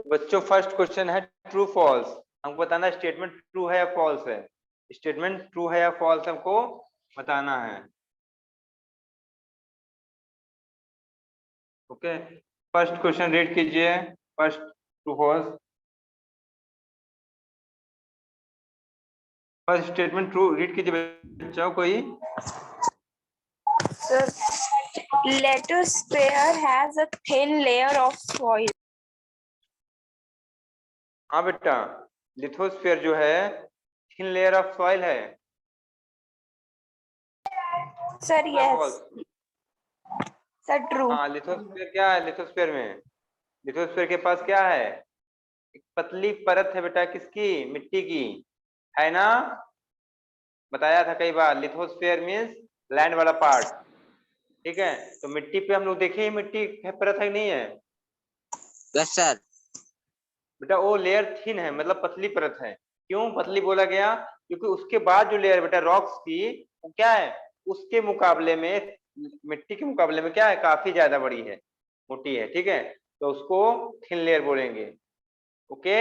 बच्चों first question है true false. हमको बताना स्टेटमेंट ट्रू है या फॉल्स है। स्टेटमेंट ट्रू है या फॉल्स हमको बताना है। ओके, फर्स्ट क्वेश्चन रीड कीजिए। First true false, first statement true read कीजिए बच्चों कोई। Sir, lithosphere has a thin layer of soil. हाँ बेटा, लिथोस्फीयर जो है थिन लेयर ऑफ सॉइल है। Sir, yes. Sir, true. हाँ, लिथोस्फीयर क्या है? लिथोस्फीयर में, लिथोस्फीयर के पास क्या है? एक पतली परत है बेटा, किसकी? मिट्टी की, है ना? बताया था कई बार, लिथोस्फीयर मींस लैंड वाला पार्ट। ठीक है, तो मिट्टी पे हम लोग देखे मिट्टी है, परत है नहीं है? Yes sir. बेटा वो लेयर थिन है, मतलब पतली परत है। क्यों पतली बोला गया? क्योंकि उसके बाद जो लेयर बेटा रॉक्स की, वो क्या है, उसके मुकाबले में, मिट्टी के मुकाबले में क्या है, काफी ज्यादा बड़ी है, मोटी है। ठीक है, तो उसको थिन लेयर बोलेंगे। Okay,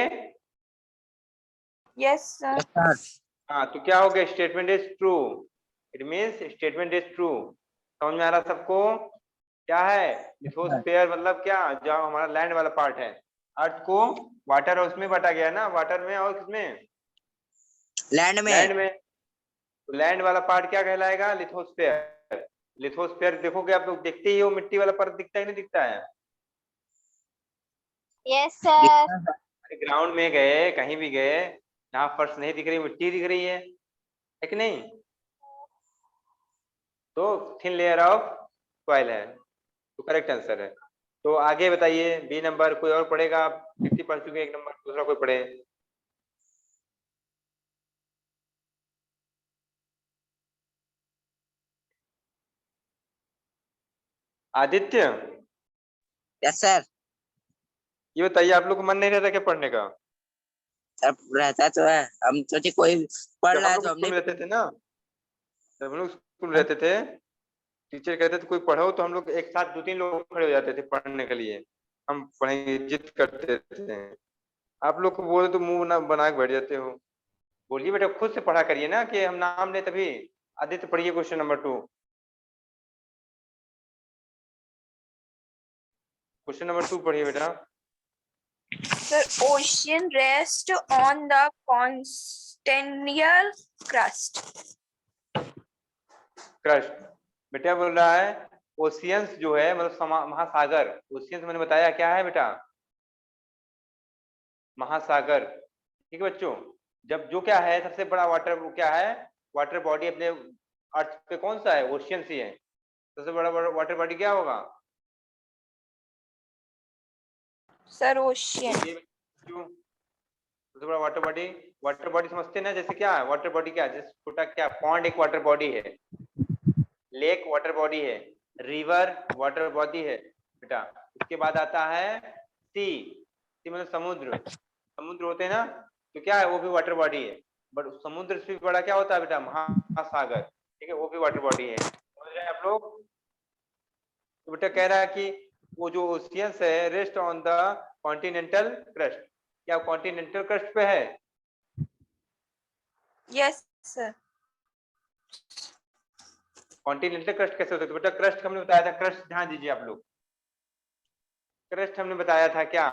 Yes, sir. हाँ, तो क्या हो गया? Statement is true. It means statement is true. समझ में आ रहा सबको? क्या है लिथोस्फीयर? मतलब क्या, जो हमारा लैंड वाला पार्ट है। अर्थ को वाटर और उसमें बांटा गया है ना, वाटर में और किसमें? लैंड में। लैंड में। तो लैंड वाला पार्ट क्या कहलाएगा? लिथोस्फीयर। लिथोस्फीयर देखोगे आप लोग, देखते ही हो मिट्टी वाला परत दिखता है नहीं दिखता है? Yes, sir. ग्राउंड में गए, कहीं भी गए, जहाँ फर्श नहीं दिख रही, मिट्टी दिख रही है कि नहीं? तो थिन लेयर ऑफ सॉइल है, तो करेक्ट आंसर है। तो आगे बताइए, बी नंबर कोई और पढ़ेगा? आप कितनी पढ़ चुके हैं? एक नंबर, दूसरा कोई पढ़े? Aditya, yes sir. ये बताइए, आप लोग को मन नहीं रहता क्या पढ़ने का? सर रहता तो है, हम सोचे कोई पढ़ जब रहा हम है लोग तो स्कूल हमने। में रहते थे ना, जब हम लोग स्कूल में रहते थे, टीचर कहते थे कोई पढ़ो, तो हम लोग एक साथ दो तीन लोग खड़े हो जाते थे पढ़ने के लिए। हम पढ़ेंगे, जिद करते थे। आप लोग को बोले तो मुंह ना बना के बैठ जाते हो। बोलिए बेटा, खुद से पढ़ा करिए ना, कि हम नाम ले तभी। आदित्य पढ़िए क्वेश्चन नंबर 2। क्वेश्चन नंबर 2 पढ़िए बेटा। The ocean rests on the continental crust. Crust, बेटा बोल रहा है ओशियंस जो है, मतलब महासागर। ओशियंस मैंने बताया क्या है बेटा? महासागर। ठीक है बच्चों, जब जो क्या है सबसे बड़ा वाटर, वो क्या है, वाटर बॉडी अपने अर्थ पे कौन सा है? ओशियंस ही है। सबसे बड़ा वाटर बॉडी क्या होगा? Sir, ocean. क्यों? सबसे बड़ा वाटर बॉडी, वाटर बॉडी समझते हैं ना, जैसे क्या है वाटर बॉडी? क्या जैसे छोटा क्या, पॉन्ड एक वाटर बॉडी है, लेक वाटर बॉडी है, रिवर वाटर बॉडी है बेटा। उसके बाद आता है सी। सी मतलब समुद्र। समुद्र होते हैं ना, तो क्या है, वो भी वाटर बॉडी है। बट समुद्र से भी बड़ा क्या होता है बेटा? महासागर। ठीक है, वो भी वाटर बॉडी है। समझ रहे हैं आप लोग? तो बेटा कह रहा है कि वो जो ओशियंस है rest on the continental crust. क्या कॉन्टिनेंटल क्रस्ट पे है? Yes, sir. कॉन्टिनेंटल क्रस्ट कैसे होता है? तो बेटा क्रस्ट हमने बताया था, क्रस्ट ध्यान दीजिए आप लोग। क्रस्ट हमने बताया था क्या,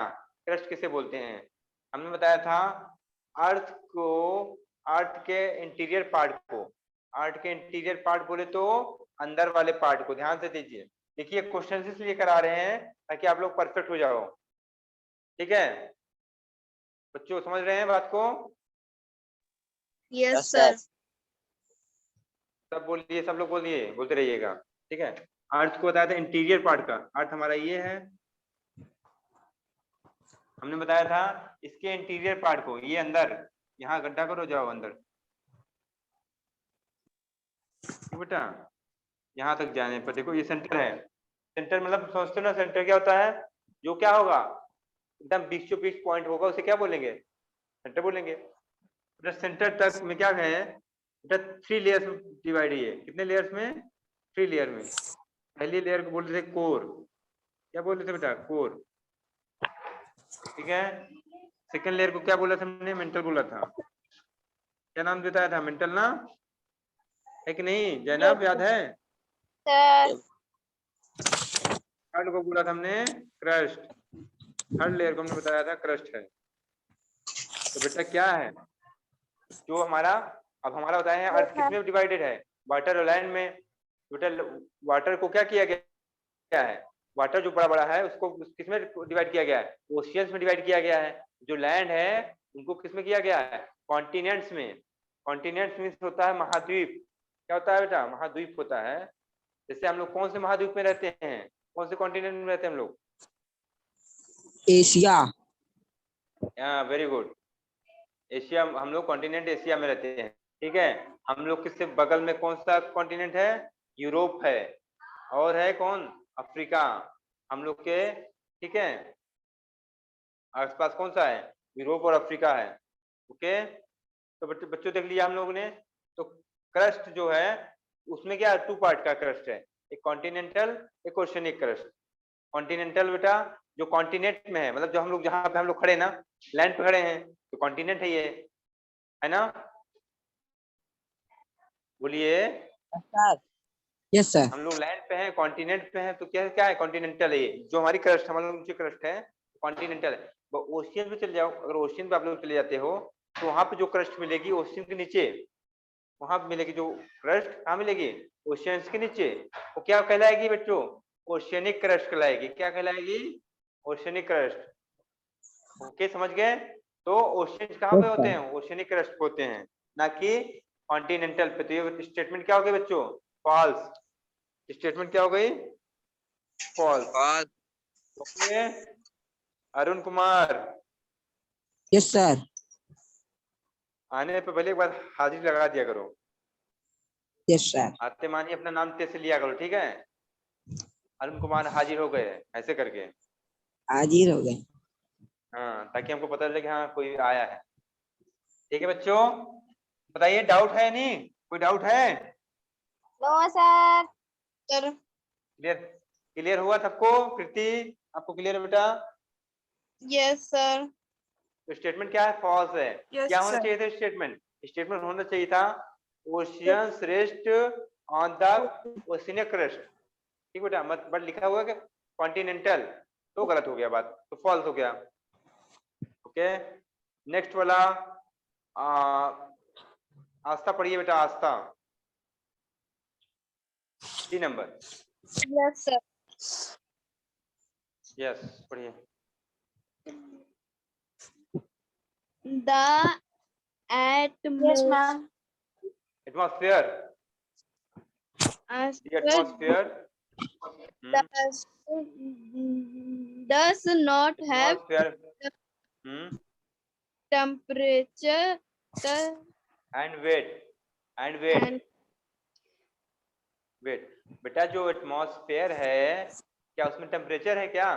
क्रस्ट किसे बोलते हैं? हमने बताया था अर्थ को, अर्थ के इंटीरियर पार्ट को। अर्थ के इंटीरियर पार्ट बोले तो अंदर वाले पार्ट को। ध्यान से दीजिए, देखिए क्वेश्चन इसलिए करा रहे हैं ताकि आप लोग परफेक्ट हो जाओ। ठीक है बच्चों, समझ रहे हैं बात को? Yes, sir. सब बोलिए, सब लोग बोलिए, बोलते रहिएगा। ठीक है, अर्थ को बताया था इंटीरियर पार्ट का। अर्थ हमारा ये है, हमने बताया था इसके इंटीरियर पार्ट को, ये अंदर, यहाँ गड्ढा करो, जाओ अंदर बेटा। यहाँ तक जाने पर देखो ये सेंटर है। सेंटर मतलब समझते हो ना, सेंटर क्या होता है? जो क्या होगा, एकदम बीचों बीच पॉइंट होगा, उसे क्या बोलेंगे? सेंटर बोलेंगे। सेंटर तक में क्या है बेटा? 3 लेयर्स में डिवाइड है। कितने लेयर्स में? 3 लेयर में। पहली लेयर को बोलते थे कोर। क्या बोलते थे बेटा? कोर। ठीक है। सेकेंड लेयर को क्या बोला था हमने? मेंटल बोला था। क्या नाम बताया था? मेंटल ना, है कि नहीं जैनब, याद है? सर थर्ड को बोला था हमने क्रस्ट। थर्ड लेयर को हमने बताया था क्रस्ट है। तो बेटा क्या है जो हमारा, अब हमारा बताया है अर्थ किसमें डिवाइडेड है? वाटर और लैंड में। बेटा वाटर को क्या किया गया है? वाटर जो बड़ा बड़ा है उसको किसमें डिवाइड किया गया है? ओशियंस में डिवाइड किया गया है। जो लैंड है उनको किसमें किया गया है? कॉन्टिनेंट्स में। कॉन्टिनेंट्स मीन्स होता है महाद्वीप। क्या होता है बेटा? महाद्वीप होता है। जैसे हम लोग कौन से महाद्वीप में रहते हैं? कौन से कॉन्टिनेंट में रहते हैं हम लोग? एशिया। Very good. एशिया, हम लोग कॉन्टिनेंट एशिया में रहते हैं। ठीक है। हम लोग किससे बगल में कौन सा कॉन्टिनेंट है? यूरोप है। और है कौन? अफ्रीका। हम लोग के, ठीक है, आसपास कौन सा है? यूरोप और अफ्रीका है। ओके। तो बच्चों देख लिया हम लोगों ने। तो क्रस्ट जो है उसमें क्या, टू पार्ट का क्रस्ट है, एक कॉन्टिनेंटल, एक ओशियनिक क्रस्ट। कॉन्टिनेंटल बेटा जो कॉन्टिनेंट में है, मतलब जो हम लोग जहां पे हम लोग खड़े ना, लैंड पे खड़े हैं, तो कॉन्टिनेंट है ये, है ना? बोलिए। सर। Yes sir. हम लोग लैंड पे हैं, कॉन्टिनेंट पे हैं, तो क्या क्या है? कॉन्टिनेंटल है ये। जो हमारी क्रस्ट, हमारे नीचे क्रस्ट है, कॉन्टिनेंटल है। ओशियन पे चले जाओ, अगर ओशियन पे आप लोग चले जाते हो तो वहां पे जो क्रस्ट मिलेगी ओशियन के नीचे, वहां पे मिलेगी जो क्रस्ट, कहाँ मिलेगी? ओशियंस के नीचे। वो क्या कहलाएगी बच्चों? ओशियनिक क्रस्ट कहलाएगी। क्या कहलाएगी? Oceanic crust. ओके, समझ गए? तो ओशियन कहाँ पे यस होते सर। हैं? ओशियनिक क्रस्ट पे होते हैं, ना कि कॉन्टिनेंटल पे। तो ये स्टेटमेंट क्या हो गई बच्चों? फॉल्स। स्टेटमेंट क्या हो गई? फॉल्स। और okay. Arun Kumar, yes sir. आने पे पहले एक बार हाजिरी लगा दिया करो। Yes sir. आते मानिए अपना नाम तेज से लिया करो, ठीक है? अरुण कुमार हाजिर हो गए, ऐसे करके। हाजिर हो गए। हाँ, ताकि हमको पता चले कि हाँ कोई आया है। ठीक है बच्चों, बताइए डाउट है नहीं? कोई डाउट है? No sir. Sir clear? Clear हुआ सबको? कृति, आपको क्लियर है बेटा? Yes sir. तो स्टेटमेंट क्या है? फॉल्स है। यस क्या होना सर। चाहिए था स्टेटमेंट? स्टेटमेंट होना चाहिए था oceans rest on the oceanic crust. ठीक बेटा, मत बट लिखा हुआ है कि कॉन्टिनेंटल, तो गलत हो गया बात, तो फॉल्स हो गया। ओके। नेक्स्ट वाला आस्था पढ़िए बेटा, Aastha 3 number. Yes sir. Yes, पढ़िए। The Yes, ma'am. Atmosphere, the atmosphere does not have atmosphere temperature and weight, and weight, and weight. बेटा जो एटमॉस्फेयर है, क्या उसमें टेम्परेचर है क्या?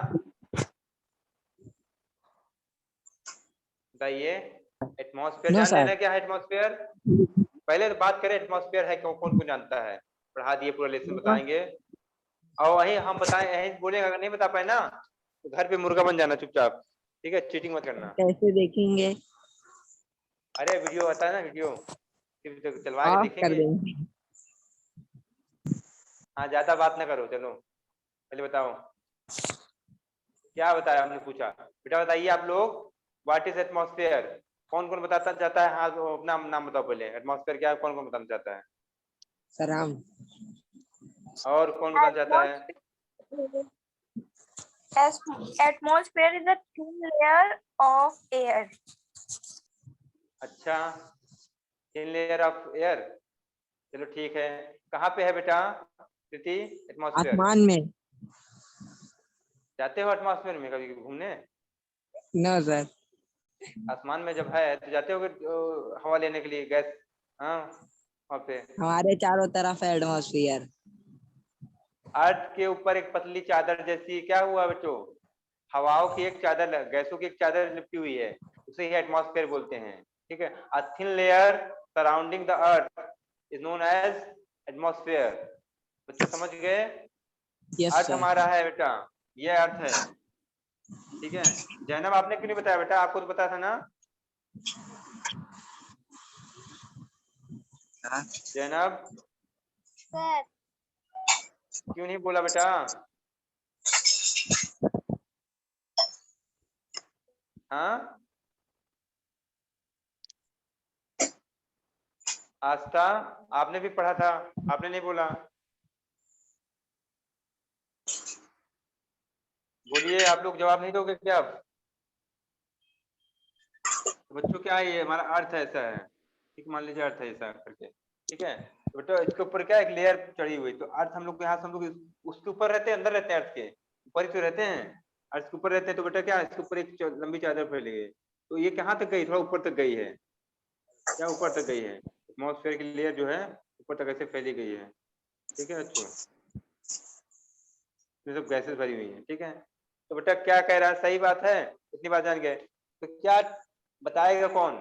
बताइए। एटमॉस्फेयर नो जान सर। लेना क्या है एटमॉस्फेयर। पहले तो बात करें एटमॉस्फेयर है कौन कौन जानता है। पढ़ा दिए, पूरा लेसन बताएंगे। और वही हम बताएं, यही बोलेगा, अगर नहीं बता पाए ना तो घर पे मुर्गा बन जाना चुपचाप। ठीक है, चीटिंग मत करना। कैसे देखेंगे? अरे वीडियो आता है ना, वीडियो फिर तो चलवा के ऑफ कर देखेंगे। देंगे। हाँ, ज्यादा बात ना करो, चलो पहले बताओ क्या बताया हमने, पूछा बेटा। बताइए आप लोग, व्हाट इज एटमॉस्फेयर? कौन कौन बताता चाहता है? हाँ, तो अपना नाम बताओ पहले। एटमॉस्फेयर क्या है, कौन कौन बताना चाहता है? सर हम। और कौन बताना चाहता है? Atmosphere is a thin layer of air. अच्छा, थिन लेयर ऑफ एयर। चलो ठीक है। कहाँ पे है बेटा कृति एटमॉस्फेयर? आसमान में। जाते हो एटमॉस्फेयर में कभी घूमने? No sir. आसमान में जब है तो जाते होगे हवा लेने के लिए, गैस। हाँ, वहाँ पे हमारे चारों तरफ है एटमॉस्फेयर। अर्थ के ऊपर एक पतली चादर जैसी क्या हुआ बच्चों? हवाओं की एक चादर, गैसों की एक चादर लिपटी हुई है, उसे ही एटमॉस्फेयर बोलते हैं। ठीक है। A thin layer surrounding the earth is known as atmosphere. बच्चों समझ गए? Yes earth sir. हमारा है बेटा, ये अर्थ है। ठीक है। जैनब आपने क्यों नहीं बताया बेटा, आपको तो पता था ना। हाँ जैनब सर क्यों नहीं बोला बेटा। हाँ आस्था, आपने भी पढ़ा था, आपने नहीं बोला। बोलिए, आप लोग जवाब नहीं दोगे क्या अब। तो बच्चों क्या है, ये हमारा अर्थ ऐसा है, ठीक, मान लीजिए अर्थ है ऐसा करके, ठीक है। तो बेटा इसके ऊपर क्या एक लेयर चढ़ी हुई, तो अर्थ हम लोग यहाँ से हम लोग उसके ऊपर रहते हैं, अंदर रहते हैं, अर्थ के ऊपर ही तो रहते हैं। अर्थ के ऊपर रहते हैं तो बेटा क्या, इसके ऊपर एक लंबी चादर फैली गई, तो ये कहाँ तक गई, थोड़ा ऊपर तक गई है, क्या ऊपर तक गई है। एटमॉस्फेयर की लेयर जो है ऊपर तक ऐसे फैली गई है, ठीक है बच्चों, इसमें सब गैसेस भरी हुई है, ठीक है। तो बेटा क्या कह रहा है, सही बात है, इतनी बात जान गए। तो क्या बताएगा कौन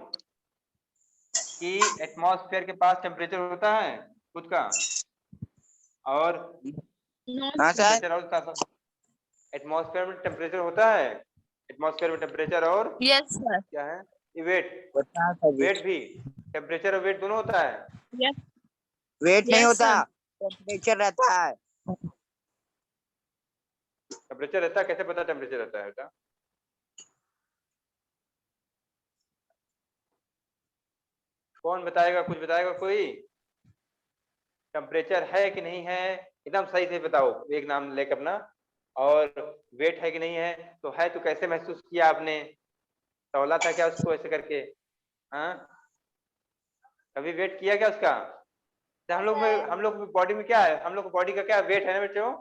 कि एटमॉस्फेयर के पास टेम्परेचर होता है खुद का, और हाँ सर। टेम्परेचर और साथ एटमॉस्फेयर में टेम्परेचर होता है, एटमॉस्फेयर में टेम्परेचर और यस सर क्या है, ये वेट, होता है सर जी। वेट भी, टेम्परेचर और वेट दोनों होता है। यस वेट नहीं यस होता, सर टेम्परेचर रहता है। टेम्परेचर रहता है, कैसे पता टेम्परेचर रहता है बेटा। कौन बताएगा, कुछ बताएगा कोई, टेम्परेचर है कि नहीं है, एकदम सही से बताओ, एक नाम लेकर अपना। और वेट है कि नहीं है, तो है तो कैसे महसूस किया आपने, तौला था क्या उसको ऐसे करके, हाँ कभी वेट किया क्या उसका। तो हम लोग बॉडी में क्या है, हम लोग बॉडी का क्या वेट है ना बच्चों,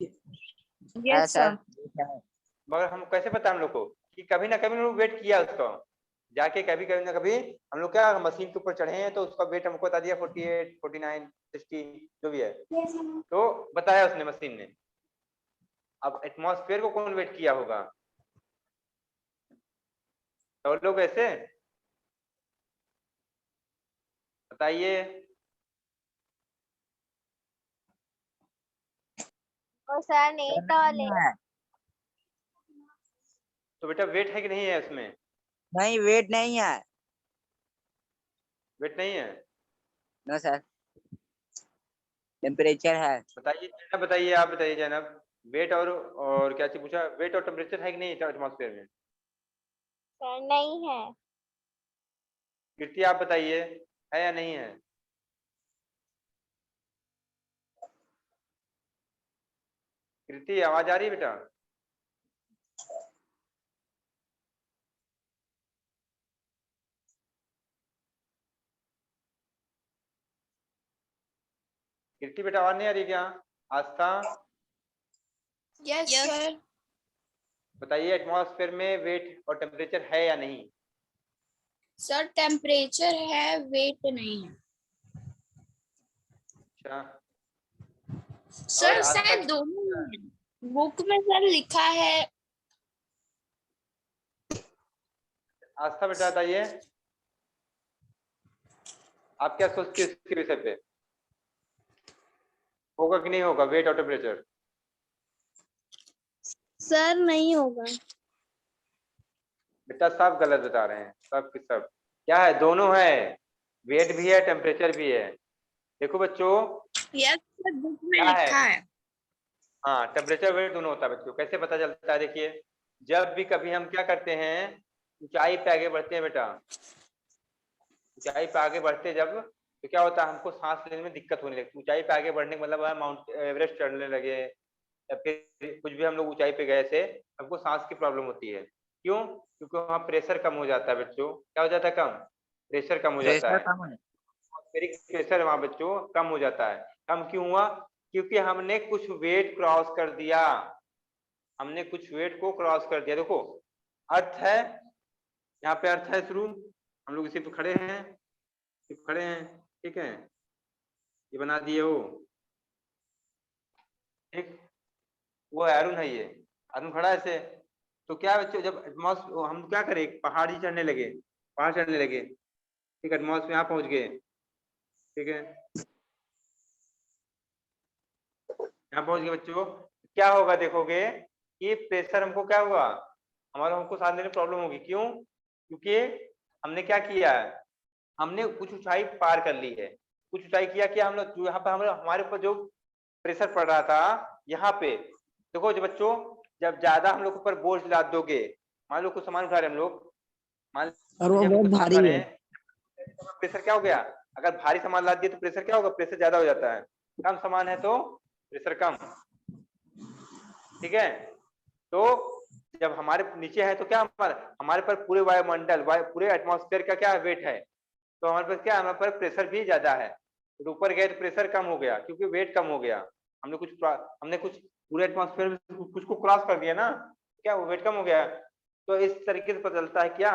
है यस सर। सर मगर हम कैसे पता हम लोग को कि कभी ना कभी हम लोग वेट किया उसका, जाके कभी कभी ना कभी हम लोग क्या मशीन के ऊपर चढ़े हैं तो उसका वेट हमको बता दिया 48 49 60 जो भी है, तो बताया उसने मशीन ने। अब एटमॉस्फेयर को कौन वेट किया होगा, तो लोग ऐसे बताइए। और सर नहीं सर तो नहीं ले है। तो बेटा वेट है कि नहीं है उसमें, नहीं वेट नहीं है। वेट नहीं है, नो सर, टेम्परेचर है। बताइए जैनब, बताइए आप बताइए जैनब, वेट और क्या चीज पूछा, वेट और टेम्परेचर है कि नहीं एटमॉस्फेयर में। सर नहीं है कृति आप बताइए, है या नहीं है। कृति आवाज आ रही है बेटा। कृति बेटा आवाज नहीं आ रही क्या। आस्था यस सर बताइए, एटमॉस्फेयर में वेट और टेम्परेचर है या नहीं। सर टेम्परेचर है वेट नहीं है अच्छा, और सर आस्था शायद दोनों ही है बुक में सर लिखा है आस्था बेटा बताइए, आप क्या सोचते हो इसके विषय पे, होगा कि नहीं होगा वेट और टेम्परेचर। सर नहीं होगा बेटा सब गलत बता रहे हैं, सब के सब, क्या है दोनों है, वेट भी है टेम्परेचर भी है। देखो बच्चों यस सर बुक में क्या है, लिखा है हाँ टेम्परेचर वेट दोनों होता है बच्चों, कैसे पता चलता है देखिए, जब भी कभी हम क्या करते हैं, ऊंचाई पे आगे बढ़ते हैं बेटा, ऊंचाई पे आगे बढ़ते जब, तो क्या होता है हमको सांस लेने में दिक्कत होने लगती है, ऊंचाई पे आगे बढ़ने का मतलब है माउंट एवरेस्ट चढ़ने लगे या फिर कुछ भी हम लोग ऊंचाई पे गए से हमको सांस की प्रॉब्लम होती है, क्यों, क्योंकि वहाँ प्रेशर कम हो जाता है बच्चों, क्या हो जाता है कम, प्रेशर कम हो जाता प्रेशर है, कम है। एटमॉस्फेरिक प्रेशर वहाँ बच्चों कम हो जाता है। कम क्यों हुआ, क्योंकि हमने कुछ वेट क्रॉस कर दिया, हमने कुछ वेट को क्रॉस कर दिया। देखो अर्थ है, यहाँ पे अर्थ है शुरू, हम लोग इसी पे खड़े हैं, सिर्फ खड़े हैं, ठीक है, ये बना दिए हो, ठीक, वो अरुण है, ये अरुण खड़ा है ऐसे, तो क्या बच्चों जब एटमॉस्फेयर हम क्या करें, पहाड़ी चढ़ने लगे, पहाड़ चढ़ने लगे, ठीक है, एटमॉस्फेयर यहाँ पहुंच गए, ठीक है, यहाँ पहुंच गए बच्चों, क्या होगा देखोगे कि प्रेशर हमको क्या हुआ, हमारा हमको सांस लेने में प्रॉब्लम होगी। क्यों? क्योंकि हमने क्या किया है, हमने कुछ ऊंचाई पार कर ली है। कुछ ऊंचाई किया कि हम लोग यहाँ पर हमारे ऊपर जो प्रेशर पड़ रहा था यहाँ पे, देखो जो बच्चों, जब ज्यादा हम लोग ऊपर बोझ लाद दोगे, मान लो कुछ सामान उठा रहे हम लोग, मान और वो लीजिए हम बहुत कुछ सामान उठा भारी रहे है। हैं, प्रेशर क्या हो गया, अगर भारी सामान लाद दिए तो प्रेशर क्या होगा, प्रेशर ज्यादा हो जाता है। कम सामान है तो प्रेशर कम। ठीक है, तो जब हमारे नीचे है तो क्या हमारे पर पूरे वायुमंडल पूरे एटमॉस्फेयर का क्या वेट है, तो हमारे पास क्या, हमारे पर प्रेशर भी ज्यादा है। तो ऊपर गए तो प्रेशर कम हो गया क्योंकि वेट कम हो गया। हमने कुछ पूरे एटमॉस्फेयर में कुछ को क्रॉस कर दिया ना, क्या वो वेट कम हो गया। तो इस तरीके से पता चलता है क्या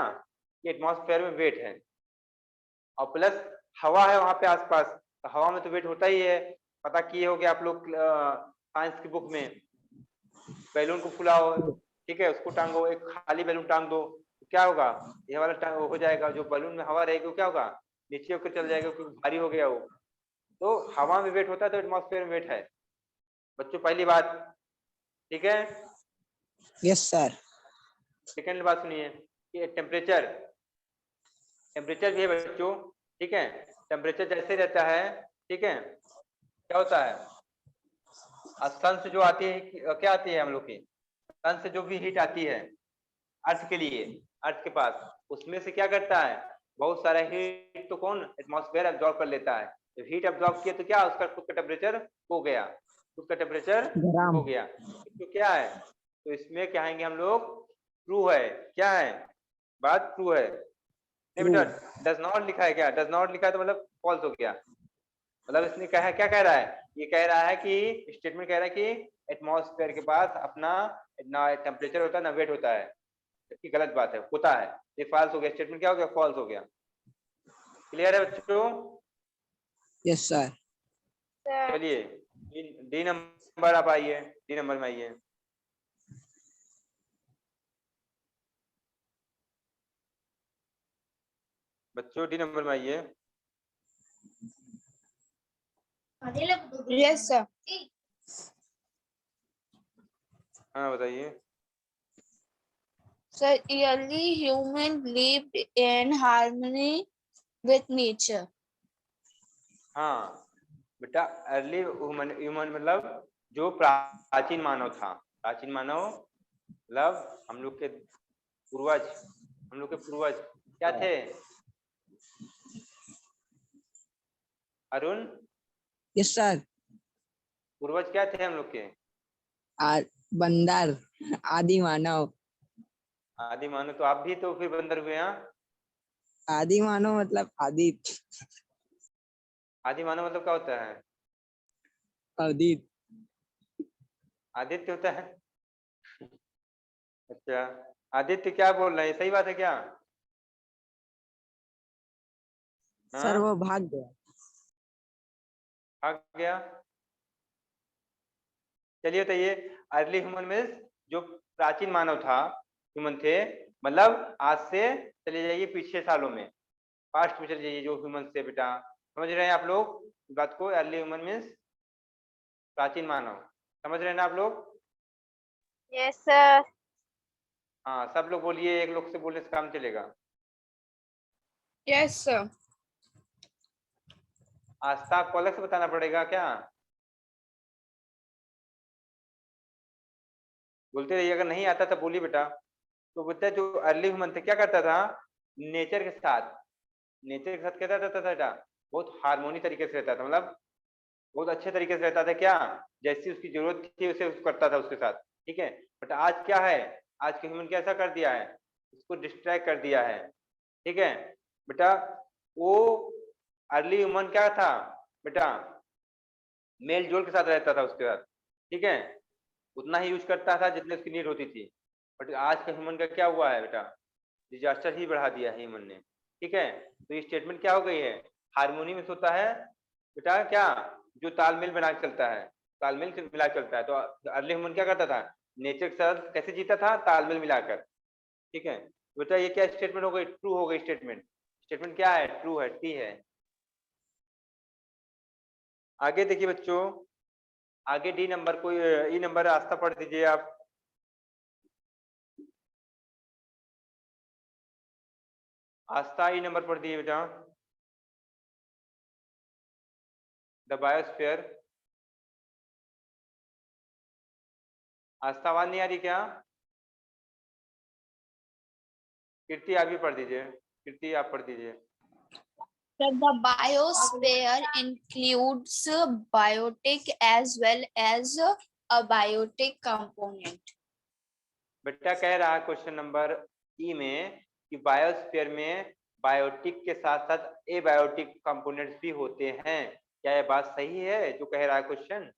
कि एटमॉस्फेयर में वेट है। और प्लस हवा है वहां पे आसपास, तो हवा में तो वेट होता ही है। पता किए होगे आप लोग साइंस की बुक में, बैलून को फुलाओ, ठीक है, उसको टांगो, एक खाली बैलून टांग दो, तो क्या होगा, ये वाला टांग हो जाएगा, जो बैलून में हवा रहेगी वो क्या होगा, नीचे होकर चल जाएगा क्योंकि भारी हो गया वो। तो हवा में वेट होता है तो एटमॉस्फेयर में वेट है बच्चों, पहली बात। ठीक है, यस सर। सेकेंड बात सुनिए कि टेम्परेचर, टेम्परेचर भी है बच्चों। ठीक है, टेम्परेचर जैसे रहता है, ठीक है, क्या होता है, सन से जो आती है, क्या आती है हम लोग की, सन से जो भी हीट आती है अर्थ के लिए, अर्थ के पास, उसमें से क्या करता है, बहुत सारा हीट तो कौन, एटमॉस्फेयर एब्जॉर्ब कर लेता है। तो हीट एब्जॉर्ब किया तो क्या, उसका खुद का टेम्परेचर हो गया, खुद का टेम्परेचर गरम। हो गया। तो क्या है, तो इसमें क्या आएंगे हम लोग, ट्रू है, क्या है, बात ट्रू है। नहीं बेटा, डज नॉट लिखा है, क्या डज नॉट लिखा है तो मतलब फॉल्स हो गया। मतलब इसने कहा, क्या कह रहा है, ये कह रहा है कि स्टेटमेंट कह रहा है कि एटमॉस्फेयर के पास अपना ना टेम्परेचर होता है ना वेट होता है, जबकि गलत बात है, होता है। ये फॉल्स हो गया, स्टेटमेंट क्या हो गया, फॉल्स हो गया। क्लियर है बच्चों? Yes sir. Sir, चलिए डी नंबर आप आइए, डी नंबर में आइए। बच्चों डी नंबर में आइए। yes, sir. हाँ बताइए। Sir, early human lived in harmony with nature. हाँ बेटा, अर्ली ह्यूमन, ह्यूमन मतलब जो प्राचीन मानव था, प्राचीन मानव मतलब हम लोग के पूर्वज, हम लोग के पूर्वज क्या थे अरुण, यस सर। पूर्वज क्या थे हम लोग के, बंदर, आदि मानव। आदि मानव, तो आप भी तो फिर बंदर हुए। हाँ, आदि मानव मतलब आदि। आदि मानव मतलब क्या होता है, आदि। आदित्य होता है। अच्छा, आदित्य क्या बोल रहे हैं, सही बात है क्या? सर हाँ, वो भाग गया। भाग गया। चलिए बताइए, अर्ली ह्यूमन मीन्स जो प्राचीन मानव था, ह्यूमन थे, मतलब आज से चले जाइए पीछे सालों में, पास्ट में चले जाइए, जो ह्यूमन थे बेटा, समझ रहे हैं आप लोग इस बात को, अर्ली ह्यूमन मीन्स प्राचीन मानव, समझ रहे हैं ना आप लोग? Yes, sir. हाँ, सब लोग बोलिए, एक लोग से बोलने से काम चलेगा। Yes, sir. आस्था आपको अलग से बताना पड़ेगा क्या, बोलते रहिए, अगर नहीं आता तो बोलिए बेटा। तो बेटा जो अर्ली ह्यूमन थे क्या करता था, नेचर के साथ, नेचर के साथ क्या रहता था बेटा, बहुत हार्मोनी तरीके से रहता था, मतलब बहुत अच्छे तरीके से रहता था। क्या, जैसी उसकी जरूरत थी उसे करता था उसके साथ। ठीक है, बट आज क्या है, आज के ह्यूमन कैसा कर दिया है, उसको डिस्ट्रैक्ट कर दिया है। ठीक है बेटा, वो अर्ली ह्यूमन क्या था बेटा, मेल जोल के साथ रहता था उसके साथ। ठीक है, उतना ही यूज करता था जितने उसकी नीड होती थी। बट आज के ह्यूमन का क्या हुआ है बेटा, डिजास्टर ही बढ़ा दिया है ह्यूमन ने। ठीक है, तो ये स्टेटमेंट क्या हो गई है, हारमोनी में होता है बेटा, क्या, जो तालमेल बना के चलता है, तालमेल से मिला के चलता है। तो अर्ली ह्यूमन क्या करता था, नेचर के साथ कैसे जीता था, तालमेल मिलाकर। ठीक है बेटा, ये क्या स्टेटमेंट हो गई, ट्रू हो गई स्टेटमेंट। स्टेटमेंट क्या है, ट्रू है, टी है। आगे देखिए बच्चों, आगे डी नंबर को, ई नंबर आस्था पढ़ दीजिए आप। आस्था ई नंबर पढ़ दिए बेटा, द बायोस्फीयर। आस्था आवाज नहीं आ रही क्या? कीर्ति आप भी पढ़ दीजिए, कीर्ति आप पढ़ दीजिए। The biosphere includes biotic as well as abiotic component. बेटा कह रहा है क्वेश्चन नंबर ई में कि बायोस्फीयर में बायोटिक के साथ साथ एबायोटिक कंपोनेंट्स भी होते हैं। क्या यह बात सही है जो कह रहा है क्वेश्चन?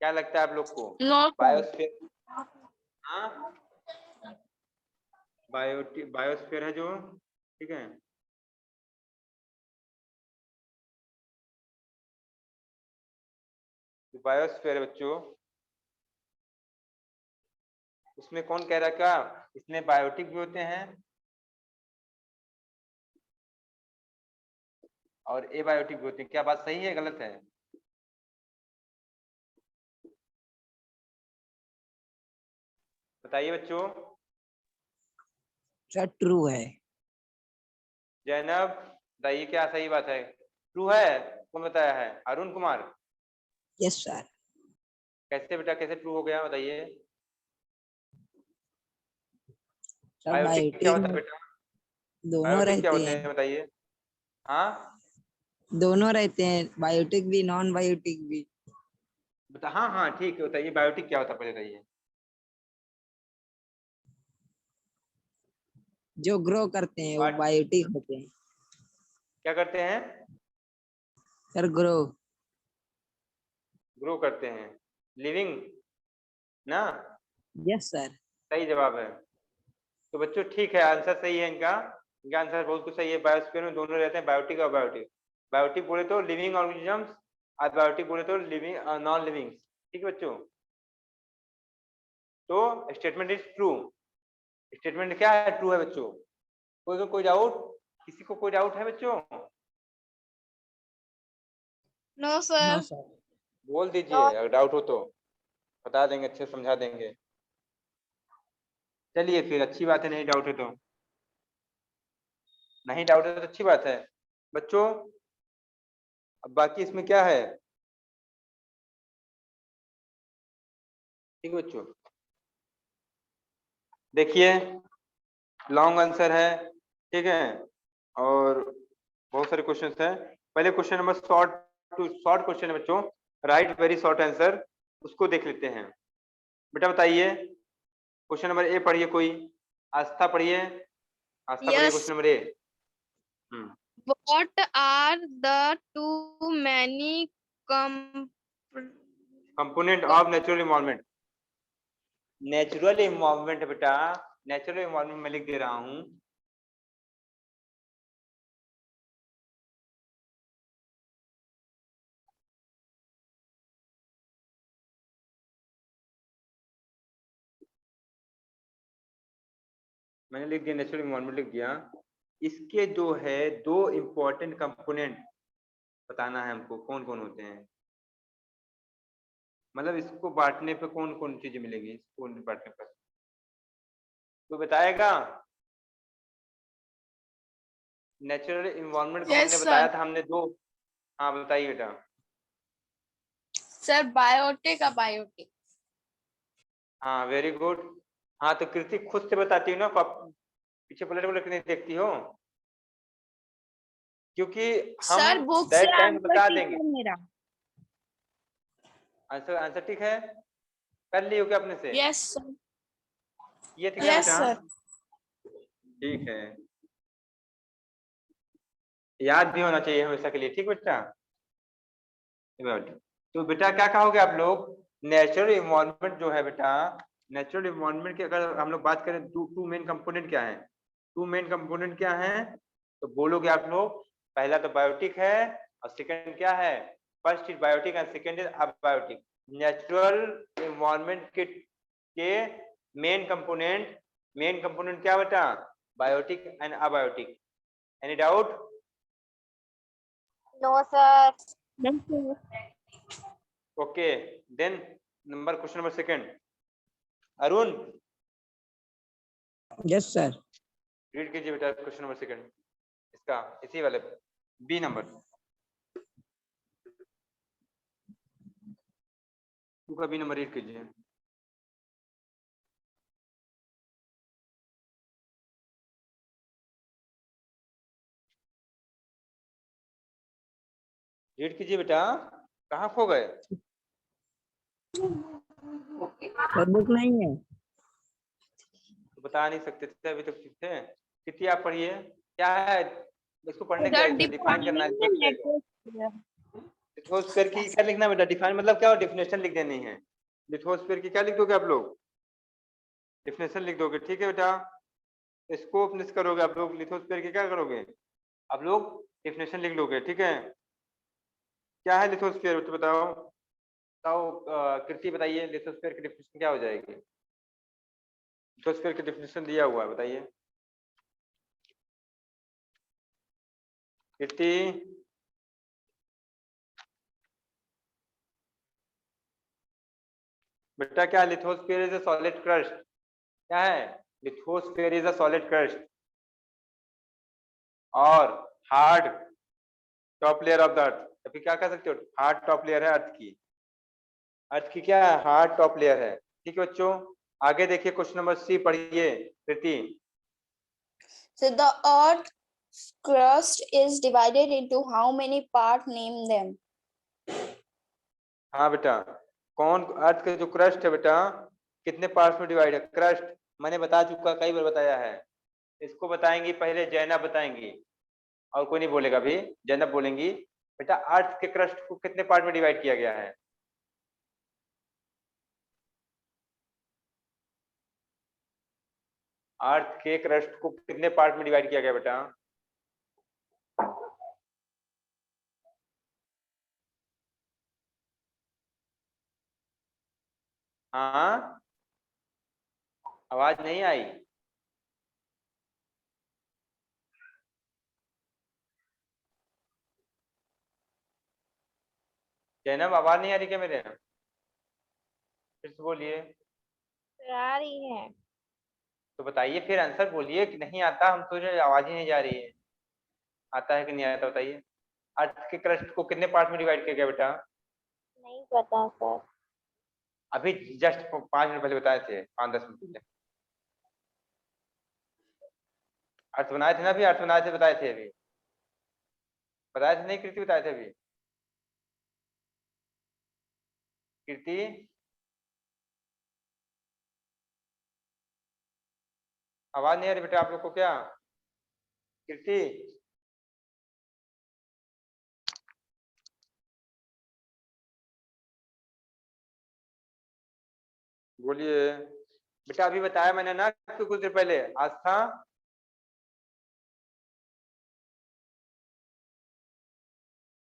क्या लगता है आप लोग को? No, sir. बायोस्फीयर, हाँ बायोस्फीयर है जो, ठीक है। बायोस्फीयर है बच्चों, उसमें कौन कह रहा है क्या इसमें बायोटिक भी होते हैं और एबायोटिक भी होते हैं? क्या बात सही है गलत है? बताइए बच्चों। सर ट्रू है। जैनब बताइए क्या सही बात है? ट्रू है? कौन बताया है? अरुण कुमार। Yes sir. कैसे बेटा, कैसे ट्रू हो गया बताइए? सर बायोटिक क्या होता है बायोटिक बेटा? दोनों बायोटिक क्या रहते होते हैं। हैं बताइए? हाँ दोनों रहते हैं, बायोटिक भी नॉन बायोटिक भी। बता, हाँ हाँ ठीक है, बताइए बायोटिक क्या होता है पहले बताइए। जो ग्रो करते हैं वो What? बायोटिक होते हैं। क्या करते हैं? Sir grow. ग्रो करते हैं, लिविंग ना? Yes sir. सही जवाब है। तो बच्चों ठीक है, आंसर सही है इनका, इनका आंसर बहुत कुछ सही है। बायोस्फीयर में दोनों रहते हैं, बायोटिक और बायोटिक। बायोटिक बोले तो लिविंग ऑर्गेनिजम्स, और बायोटिक बोले तो लिविंग नॉन लिविंग। ठीक है बच्चों, तो स्टेटमेंट इज ट्रू। स्टेटमेंट क्या है? ट्रू है बच्चों। कोई डाउट? किसी को कोई डाउट है बच्चों? No, sir. No sir. बोल दीजिए अगर डाउट हो तो, बता देंगे, अच्छे से समझा देंगे। चलिए फिर अच्छी बात है, नहीं डाउट है तो, नहीं डाउट है तो अच्छी बात है बच्चों। अब बाकी इसमें क्या है? ठीक है बच्चों, देखिए लॉन्ग आंसर है, ठीक है, और बहुत सारे क्वेश्चंस हैं। पहले क्वेश्चन नंबर शॉर्ट क्वेश्चन है बच्चों, राइट वेरी शॉर्ट आंसर, उसको देख लेते हैं। बेटा बताइए क्वेश्चन नंबर ए पढ़िए कोई, आस्था पढ़िए, आस्था पढ़िए Yes. Question number A. What are the too many component of natural environment. Natural environment है बेटा, नेचुरल इन्वायरमेंट मैं लिख दे रहा हूं। मैंने लिख दिया, नेचुरल इन्वायरमेंट लिख दिया। इसके जो है दो इंपॉर्टेंट कंपोनेंट बताना है हमको, कौन कौन होते हैं, मतलब इसको बांटने पे कौन कौन चीजें मिलेगी, इसको बांटने पर तो बताएगा। नेचुरल इन्वायरमेंट को Yes, हमने sir. बताया था, हमने दो। हाँ बताइए बेटा। Sir, biotic, abiotic. हाँ वेरी गुड। हाँ तो कृति खुद से बताती हो ना, पीछे पलट पलट के नहीं देखती हो, क्योंकि हम Sir, book say that time answer बता ठीक देंगे। है मेरा। आंसर आंसर ठीक है, कर ली हो क्या अपने से? Yes, sir. ये ठीक है Yes, बेटा, sir. ठीक है, याद भी होना चाहिए हमेशा के लिए, ठीक बेटा। तो बेटा क्या कहोगे आप लोग, नेचुरल इन्वायरमेंट जो है बेटा, नेचुरल इन्वायरमेंट की अगर हम लोग बात करें, टू मेन कंपोनेंट क्या है? टू मेन कंपोनेंट क्या है तो बोलोगे आप लोग? पहला तो बायोटिक है और सेकंड क्या है? First is biotic and second is abiotic. Natural environment के मेन कंपोनेंट क्या बेटा? Biotic and abiotic. Any doubt? No, sir. Yes, sir. Okay then, question number second, Arun yes sir. Read कीजिए बेटा क्वेश्चन नंबर सेकंड, इसका इसी वाले B number 2 का B number read कीजिए। रीड कीजिए बेटा, कहाँ खो गए? सर बुक नहीं है। तो बता नहीं सकते थे अभी तक ठीक थे। कितनी आप पढ़िए, क्या है इसको पढ़ने के The लिए डिफाइन करना है। defining the lithosphere. लिथोस्फीयर की क्या लिखना बेटा? डिफाइन मतलब क्या? डेफिनेशन लिख देनी है। लिथोस्फीयर की क्या लिख दोगे आप लोग? डेफिनेशन लिख दोगे, ठीक है बेटा। स्कोप मिस करोगे आप लोग, लिथोस्फीयर की क्या करोगे आप लोग? डेफिनेशन लिख लोगे, ठीक है। क्या है लिथोस्फीयर तो बताओ, बताओ कृति बताइए, लिथोस्फीयर की डेफिनेशन क्या हो जाएगी? लिथोस्फीयर की डेफिनेशन दिया हुआ है, बताइए कृति। बेटा क्या lithosphere is a solid crust? क्या है? Lithosphere is a solid crust और hard top layer of the earth. अभी क्या कह सकते हो? हार्ड टॉप लेयर है अर्थ की। अर्थ की क्या है? हार्ड टॉप लेयर है, ठीक है बच्चों। आगे देखिए क्वेश्चन नंबर सी पढ़िए कृति। So the Earth's crust is divided into how many parts? Name them. हाँ बेटा, कौन अर्थ का जो क्रस्ट है बेटा कितने पार्ट्स में डिवाइड है? क्रस्ट मैंने बता चुका, कई बार बताया है। इसको बताएंगी पहले जैनब बताएंगी, और कोई नहीं बोलेगा भी, जैनब बोलेंगी। बेटा अर्थ के क्रस्ट को कितने पार्ट में डिवाइड किया गया है? अर्थ के क्रस्ट को कितने पार्ट में डिवाइड किया गया बेटा? हाँ, आवाज नहीं आई। जैनब आवाज नहीं आ रही क्या मेरे? फिर से बोलिए। आ रही है। तो बताइए फिर आंसर बोलिए कि नहीं आता, हम तो आवाज ही नहीं जा रही है। आता है कि नहीं आता बताइए। अर्थ के क्रस्ट को कितने पार्ट में डिवाइड किया गया बेटा? नहीं पता सर। अभी जस्ट 5 मिनट पहले बताए थे, 5-10 मिनट पहले। अर्थ बनाए थे ना, अभी अर्थ बनाए थे, बताए थे अभी, बताए थे नहीं कृति? बताए थे अभी कृति? आवाज नहीं आ रही बेटा आप लोग को क्या? कृति बोलिए बेटा। अभी बताया मैंने ना कुछ देर पहले, आस्था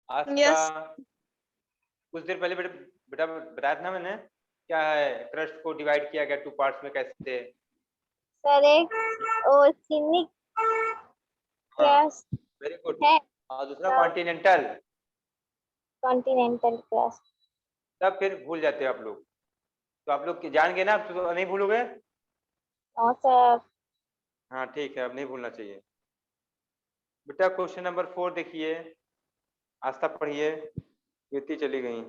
आस्था Yes. कुछ देर पहले बेटा, बेटा बताया था ना मैंने, क्या है क्रस्ट को डिवाइड किया गया 2 पार्ट्स में, कैसे? सर एक ओशिनिक हाँ क्रस्ट वेरी गुड। है, और दूसरा कॉन्टिनेंटल। Continental crust. तब फिर भूल जाते हो आप लोग, तो आप लोग जान गए ना, अब तो नहीं भूलोगे। और सर हाँ ठीक है, अब नहीं भूलना चाहिए बेटा। क्वेश्चन नंबर 4 देखिए, आस्था पढ़िए, कीर्ति चली गई।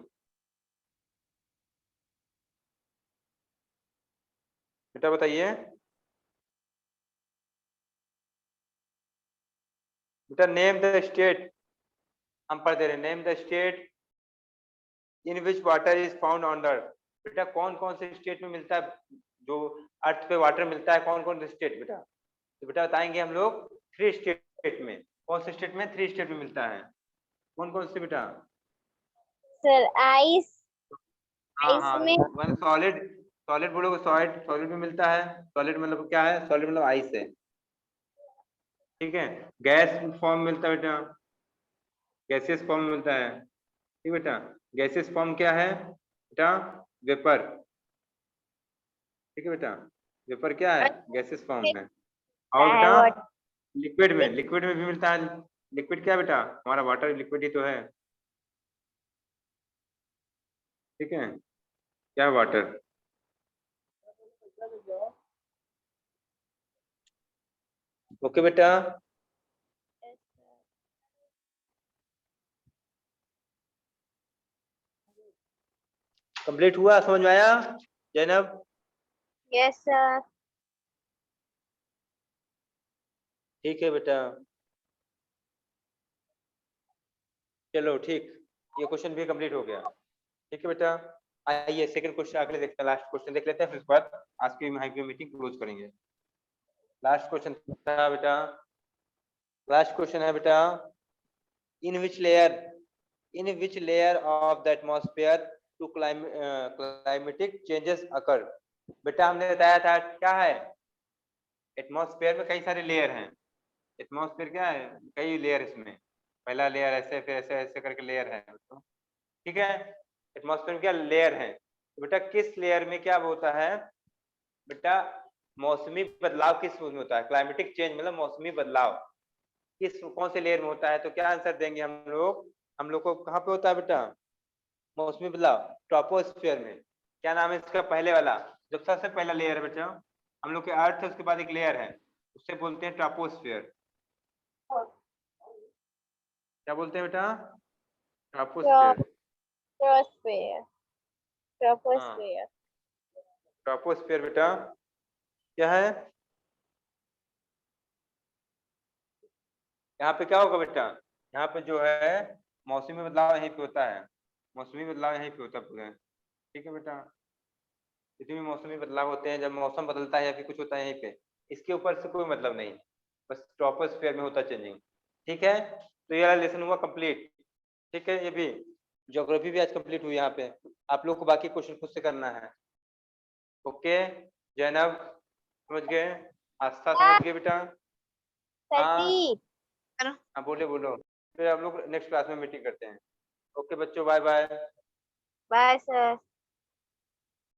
बेटा बताइए बेटा, नेम द स्टेट, हम पढ़ दे रहे, name the state in which water is found on the earth. बेटा कौन कौन से स्टेट में मिलता है जो अर्थ पे वाटर मिलता है? कौन कौन से स्टेट बेटा? तो बेटा बताएंगे हम लोग 3 स्टेट में। कौन से स्टेट में? 3 स्टेट में मिलता है। कौन कौन से बेटा? सर आइस, हाँ आइस हाँ, में वन सॉलिड, सॉलिड बोलोगे, सॉलिड, सॉलिड में मिलता है। सॉलिड मतलब क्या है? सॉलिड मतलब आइस है, ठीक है। गैस फॉर्म मिलता है बेटा, गैसियस फॉर्म में मिलता है, ठीक बेटा। गैसियस फॉर्म क्या है बेटा? वेपर, ठीक है बेटा। वेपर क्या है? गैसियस फॉर्म है। और है बेटा व्हाट लिक्विड में भी मिलता है। लिक्विड क्या बेटा? हमारा वाटर लिक्विड ही तो है, ठीक है। क्या वाटर? ओके बेटा, कंप्लीट हुआ, समझ में आया जैनब? Yes, sir. ठीक है बेटा, चलो ठीक, ये क्वेश्चन भी कंप्लीट हो गया। ठीक है बेटा, आइए सेकंड क्वेश्चन अगले देखते हैं, लास्ट क्वेश्चन देख लेते हैं, फिर उसके बाद आज की मीटिंग क्लोज करेंगे। लास्ट क्वेश्चन था बेटा, लास्ट क्वेश्चन है बेटा, in which layer of the atmosphere to climatic changes occur. बेटा हमने बताया था क्या है, एटमॉस्फेयर में कई सारे लेयर हैं। एटमॉस्फेयर क्या है, कई लेयर, इसमें पहला लेयर ऐसे, फिर ऐसे ऐसे करके लेयर है। ठीक है, एटमॉस्फेयर में क्या लेयर है, तो बेटा किस लेयर में क्या होता है बेटा, मौसमी बदलाव किस में होता है, क्लाइमेटिक चेंज मतलब मौसमी बदलाव किस कौन से लेयर में होता है, तो क्या आंसर देंगे हम लोग को कहाँ पे होता है बेटा मौसमी बदलाव, ट्रोपोस्फियर में। क्या नाम है इसका पहले वाला, जो सबसे पहला लेयर है बेटा, हम लोग के अर्थ है, उसके बाद एक लेयर है, उससे बोलते हैं ट्रोपोस्फियर। क्या बोलते हैं बेटा, ट्रोपोस्फियर। Troposphere. हाँ, Troposphere. ट्रोपोस्फियर बेटा क्या है, यहाँ पे क्या होगा बेटा, यहाँ पे जो है मौसमी बदलाव यहीं पे होता है, मौसमी बदलाव यहीं पे होता है पूरे। ठीक है बेटा, जितने भी मौसमी बदलाव होते हैं, जब मौसम बदलता है या फिर कुछ होता है यहीं पे, इसके ऊपर से कोई मतलब नहीं, बस ट्रोपोस्फियर में होता चेंजिंग। ठीक है, तो ये वाला लेसन हुआ कंप्लीट। ठीक है, ये भी ज्योग्राफी भी आज कंप्लीट हुई यहाँ पे, आप लोग को बाकी क्वेश्चन खुद से करना है। ओके जैनब समझ गए, आस्था समझ गए बेटा? हाँ हाँ, बोले बोलो, फिर हम लोग नेक्स्ट क्लास में मीटिंग करते हैं। ओके बच्चों, बाय बाय। Bye, sir.